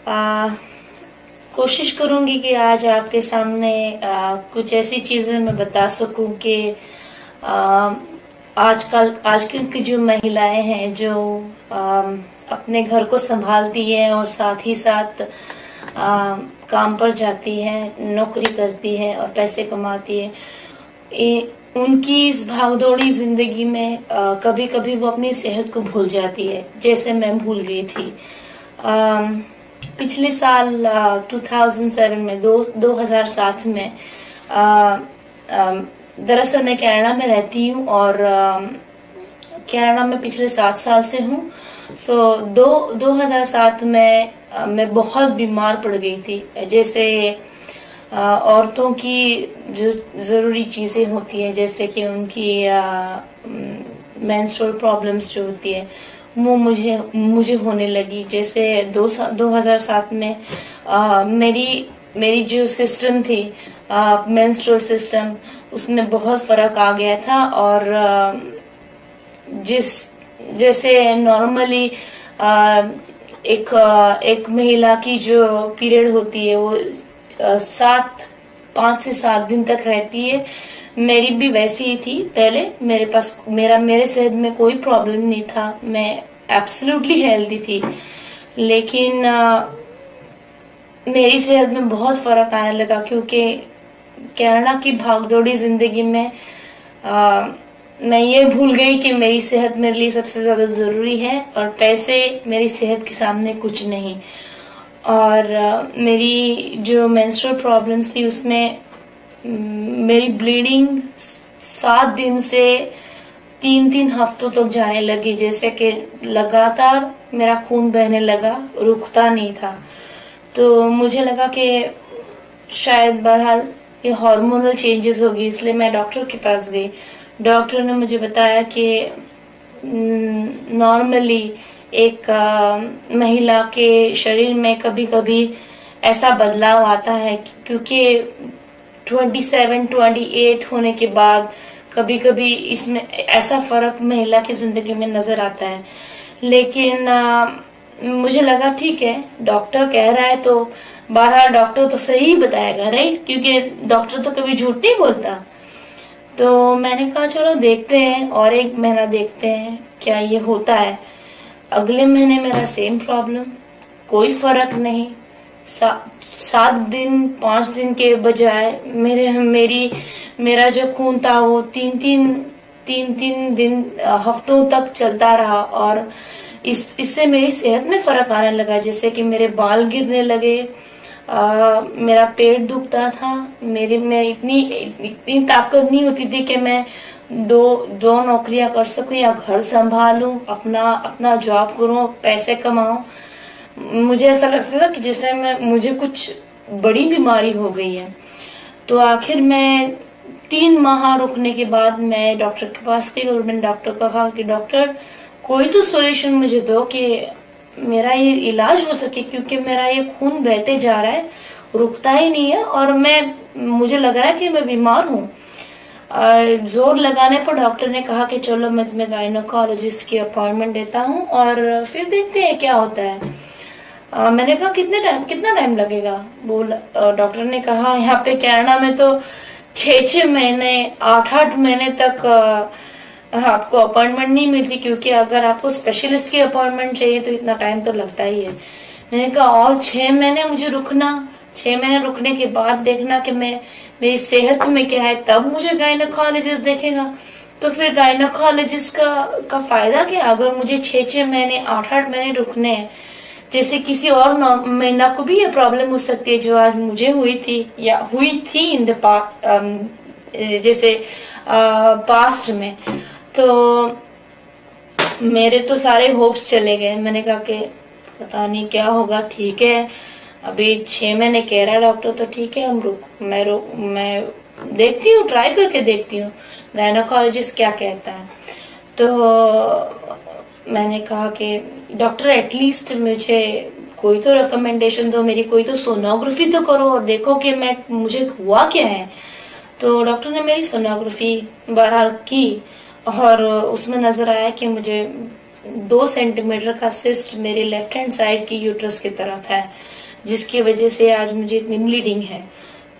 आ, कोशिश करूंगी कि आज आपके सामने कुछ ऐसी चीजें मैं बता सकूं कि आ, आजकल की जो महिलाएं हैं जो अपने घर को संभालती हैं और साथ ही साथ काम पर जाती हैं, नौकरी करती हैं और पैसे कमाती है, उनकी इस भागदौड़ी जिंदगी में कभी कभी वो अपनी सेहत को भूल जाती है, जैसे मैं भूल गई थी। पिछले साल 2007 में 2007 में दरअसल मैं कनाडा में रहती हूँ और कनाडा में पिछले 7 साल से हूँ। 2007 में मैं बहुत बीमार पड़ गई थी। जैसे औरतों की जो जरूरी चीजें होती हैं, जैसे कि उनकी मेंस्ट्रुअल प्रॉब्लम्स जो होती है वो मुझे होने लगी। जैसे 2007 में मेरी जो सिस्टम थी, मेंस्ट्रुअल सिस्टम, उसमें बहुत फर्क आ गया था। और जैसे नॉर्मली एक महिला की जो पीरियड होती है वो 5 से 7 दिन तक रहती है, मेरी भी वैसी ही थी। पहले मेरे सेहत में कोई प्रॉब्लम नहीं था, मैं एब्सोल्युटली हेल्दी थी, लेकिन मेरी सेहत में बहुत फर्क आने लगा क्योंकि कनाडा की भागदौड़ी जिंदगी में मैं ये भूल गई कि मेरी सेहत मेरे लिए सबसे ज्यादा जरूरी है और पैसे मेरी सेहत के सामने कुछ नहीं। और मेरी जो मेंस्ट्रुअल प्रॉब्लम्स थी उसमें मेरी ब्लीडिंग 7 दिन से 3 हफ्तों तक जाने लगी। जैसे कि लगातार मेरा खून बहने लगा, रुकता नहीं था। तो मुझे लगा कि शायद बहरहाल ये हार्मोनल चेंजेस होगी, इसलिए मैं डॉक्टर के पास गई। डॉक्टर ने मुझे बताया कि नॉर्मली एक महिला के शरीर में कभी कभी ऐसा बदलाव आता है क्योंकि 27-28 होने के बाद कभी कभी इसमें ऐसा फर्क महिला की जिंदगी में नजर आता है। लेकिन मुझे लगा ठीक है, डॉक्टर कह रहा है तो बहरहाल डॉक्टर तो सही बताएगा, राइट, क्योंकि डॉक्टर तो कभी झूठ नहीं बोलता। तो मैंने कहा चलो देखते हैं, और 1 महीना देखते हैं क्या ये होता है। अगले महीने मेरा सेम प्रॉब्लम, कोई फर्क नहीं। 7 दिन 5 दिन के बजाय मेरा जो खून था वो 3 दिन हफ्तों तक चलता रहा। और इससे मेरी सेहत में फर्क आने लगा, जैसे कि मेरे बाल गिरने लगे, मेरा पेट दुखता था, मैं इतनी ताकत नहीं होती थी कि मैं दो नौकरियां कर सकूं या घर संभालूं, अपना जॉब करूं, पैसे कमाऊं। मुझे ऐसा लगता था कि जैसे मुझे कुछ बड़ी बीमारी हो गई है। तो आखिर मैं 3 माह रुकने के बाद मैं डॉक्टर के पास गई और मैंने डॉक्टर को कहा कि डॉक्टर कोई तो सॉल्यूशन मुझे दो कि मेरा ये इलाज हो सके, क्योंकि मेरा ये खून बहते जा रहा है, रुकता ही नहीं है और मुझे लग रहा है कि मैं बीमार हूँ। जोर लगाने पर डॉक्टर ने कहा कि चलो मैं तुम्हें गायनोकोलॉजिस्ट की अपॉइंटमेंट देता हूँ और फिर देखते हैं क्या होता है। मैंने कहा कितना टाइम लगेगा? डॉक्टर ने कहा यहाँ पे कनाडा में तो 6 महीने 8 महीने तक आपको अपॉइंटमेंट नहीं मिलती, क्योंकि अगर आपको स्पेशलिस्ट की अपॉइंटमेंट चाहिए तो इतना टाइम तो लगता ही है। मैंने कहा और 6 महीने मुझे रुकना, 6 महीने रुकने के बाद देखना कि मेरी सेहत में क्या है, तब मुझे गायनोकोलॉजिस्ट देखेगा। तो फिर गायनोकोलॉजिस्ट का फायदा क्या अगर मुझे 6 महीने 8 महीने रुकने हैं? जैसे किसी और महिला को भी ये प्रॉब्लम हो सकती है जो आज मुझे हुई थी या हुई थी इन द जैसे पास्ट में। तो मेरे तो सारे होप्स चले गए। मैंने कहा कि पता नहीं क्या होगा। ठीक है, अभी 6 महीने कह रहा है डॉक्टर, तो ठीक है, मैं देखती हूँ, ट्राई करके देखती हूँ गायनोकोलॉजिस्ट क्या कहता है। तो मैंने कहा कि डॉक्टर एटलीस्ट मुझे कोई तो रिकमेंडेशन दो, मेरी कोई तो सोनोग्राफी तो करो और देखो कि मुझे हुआ क्या है। तो डॉक्टर ने मेरी सोनोग्राफी बहरहाल की और उसमें नजर आया कि मुझे 2 सेंटीमीटर का सिस्ट मेरे लेफ्ट हैंड साइड की यूट्रस की तरफ है, जिसकी वजह से आज मुझे इतनी ब्लीडिंग है।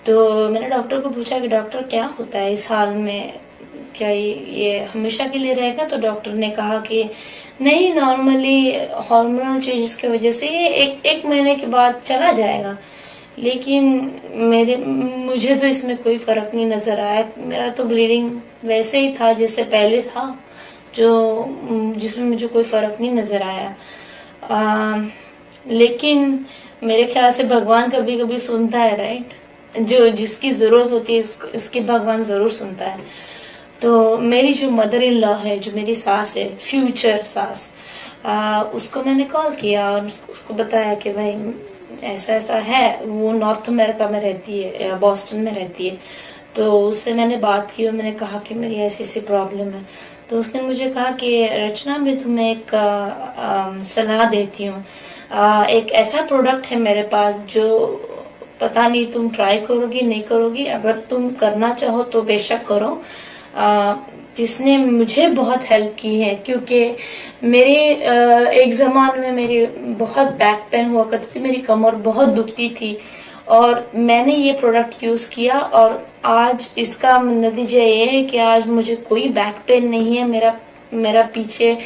तो मैंने डॉक्टर को पूछा कि डॉक्टर क्या होता है इस हाल में, क्या ये हमेशा के लिए रहेगा? तो डॉक्टर ने कहा कि नहीं, नॉर्मली हार्मोनल चेंजेस की वजह से ये एक महीने के बाद चला जाएगा। लेकिन मुझे तो इसमें कोई फर्क नहीं नजर आया। मेरा तो ब्लीडिंग वैसे ही था जैसे पहले था, जिसमें मुझे कोई फर्क नहीं नजर आया। लेकिन मेरे ख्याल से भगवान कभी कभी सुनता है, राइट? जो जिसकी जरूरत होती है उसकी भगवान जरूर सुनता है। तो मेरी जो मदर इन लॉ है, जो मेरी सास है, फ्यूचर सास, उसको मैंने कॉल किया और उसको बताया कि भाई ऐसा ऐसा है। वो नॉर्थ अमेरिका में रहती है, बॉस्टन में रहती है। तो उससे मैंने बात की और मैंने कहा कि मेरी ऐसी ऐसी प्रॉब्लम है। तो उसने मुझे कहा कि रचना, मैं तुम्हें एक सलाह देती हूँ। एक ऐसा प्रोडक्ट है मेरे पास जो पता नहीं तुम ट्राई करोगी नहीं करोगी, अगर तुम करना चाहो तो बेशक करो, जिसने मुझे बहुत हेल्प की है। क्योंकि मेरे एक जमाने में मेरी बहुत बैक पेन हुआ करती थी, मेरी कमर बहुत दुखती थी और मैंने ये प्रोडक्ट यूज किया और आज इसका नतीजा ये है कि आज मुझे कोई बैक पेन नहीं है, मेरा पीछे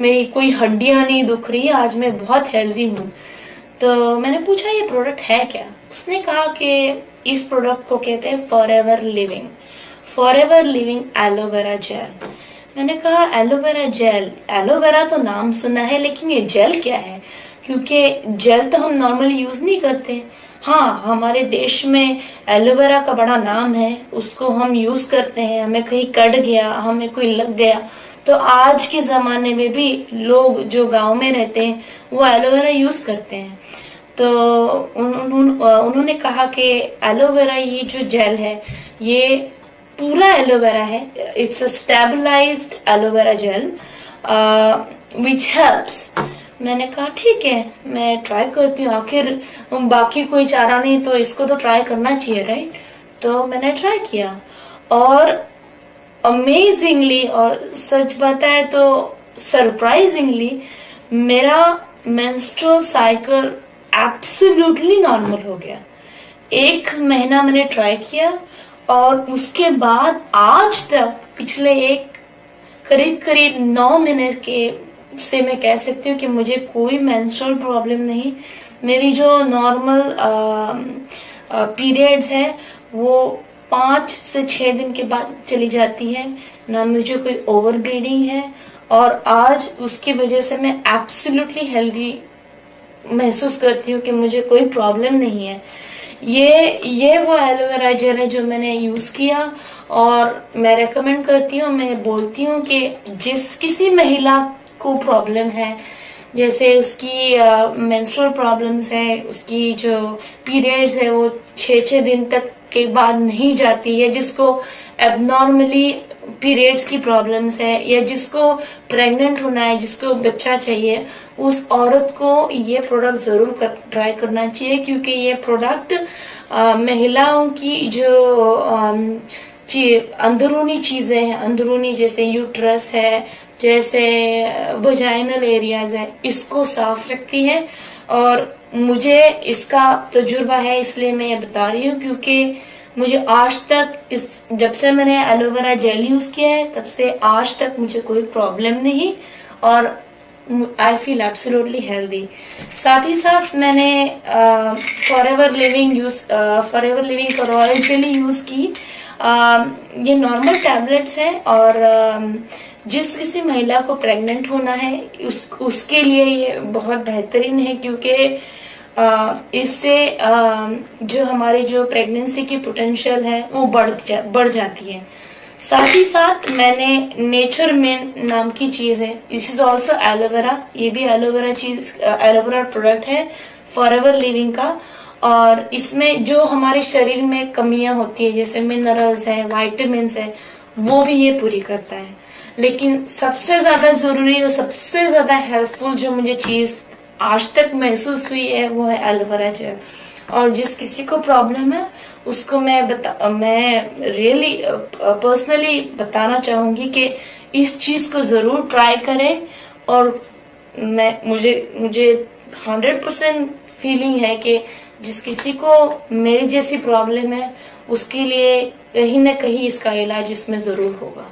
मेरी कोई हड्डियां नहीं दुख रही है, आज मैं बहुत हेल्दी हूँ। तो मैंने पूछा ये प्रोडक्ट है क्या? उसने कहा कि इस प्रोडक्ट को कहते हैं फॉरएवर लिविंग एलोवेरा जेल। मैंने कहा एलोवेरा जेल, एलोवेरा तो नाम सुना है, लेकिन ये जेल क्या है? क्योंकि जेल तो हम नॉर्मली यूज नहीं करते। हाँ, हमारे देश में एलोवेरा का बड़ा नाम है, उसको हम यूज करते हैं। हमें कहीं कट गया, हमें कोई लग गया, तो आज के जमाने में भी लोग जो गांव में रहते हैं वो एलोवेरा यूज करते हैं। तो उन्होंने कहा कि एलोवेरा, ये जो जेल है ये पूरा एलोवेरा है, it's a stabilised aloe vera gel which helps. मैंने कहा ठीक है, मैं ट्राई करती हूँ, आखिर बाकी कोई चारा नहीं तो इसको तो ट्राई करना चाहिए, राइट? तो मैंने ट्राई किया और अमेजिंगली, और सच बताए तो सरप्राइजिंगली, मेरा मेंस्ट्रुअल साइकिल एब्सोल्युटली नॉर्मल हो गया। 1 महीना मैंने ट्राई किया और उसके बाद आज तक पिछले करीब 9 महीने के से मैं कह सकती हूँ कि मुझे कोई मेंस्ट्रुअल प्रॉब्लम नहीं। मेरी जो नॉर्मल पीरियड्स है वो 5 से 6 दिन के बाद चली जाती है, ना मुझे कोई ओवर ब्लीडिंग है और आज उसकी वजह से मैं एब्सोल्युटली हेल्दी महसूस करती हूँ कि मुझे कोई प्रॉब्लम नहीं है। ये वो एलोवेरा जेल है जो मैंने यूज किया और मैं रेकमेंड करती हूँ। मैं बोलती हूँ कि जिस किसी महिला को प्रॉब्लम है, जैसे उसकी मेंस्ट्रुअल प्रॉब्लम्स है, उसकी जो पीरियड्स है वो 6-6 दिन तक के बाद नहीं जाती है, जिसको एबनॉर्मली पीरियड्स की प्रॉब्लम्स है, या जिसको प्रेग्नेंट होना है, जिसको बच्चा चाहिए, उस औरत को ये प्रोडक्ट जरूर ट्राई करना चाहिए। क्योंकि ये प्रोडक्ट महिलाओं की जो अंदरूनी चीजें हैं, अंदरूनी जैसे यूट्रस है, जैसे वजाइनल एरियाज है, इसको साफ रखती है। और मुझे इसका तजुर्बा है, इसलिए मैं ये बता रही हूँ। क्योंकि मुझे आज तक जब से मैंने एलोवेरा जेल यूज किया है तब से आज तक मुझे कोई प्रॉब्लम नहीं और आई फील एब्सोल्युटली हेल्दी। साथ ही साथ मैंने फॉरएवर लिविंग का रॉयल जेली यूज की। ये नॉर्मल टैबलेट्स हैं और जिस किसी महिला को प्रेग्नेंट होना है उसके लिए ये बहुत बेहतरीन है। क्योंकि इससे जो हमारी जो प्रेगनेंसी की पोटेंशियल है वो बढ़ जाती है। साथ ही साथ मैंने नेचर मेन नाम की चीज है, दिस इज ऑल्सो एलोवेरा, ये भी एलोवेरा प्रोडक्ट है फॉरएवर लिविंग का। और इसमें जो हमारे शरीर में कमियां होती है, जैसे मिनरल्स है, वाइटामिन है, वो भी ये पूरी करता है। लेकिन सबसे ज्यादा जरूरी और सबसे ज्यादा हेल्पफुल जो मुझे चीज आज तक महसूस हुई है वो है एलोवेरा जेल। और जिस किसी को प्रॉब्लम है उसको मैं रियली पर्सनली बताना चाहूंगी कि इस चीज को जरूर ट्राई करें और मुझे मुझे 100% फीलिंग है कि जिस किसी को मेरी जैसी प्रॉब्लम है उसके लिए कहीं ना कहीं इसका इलाज इसमें जरूर होगा।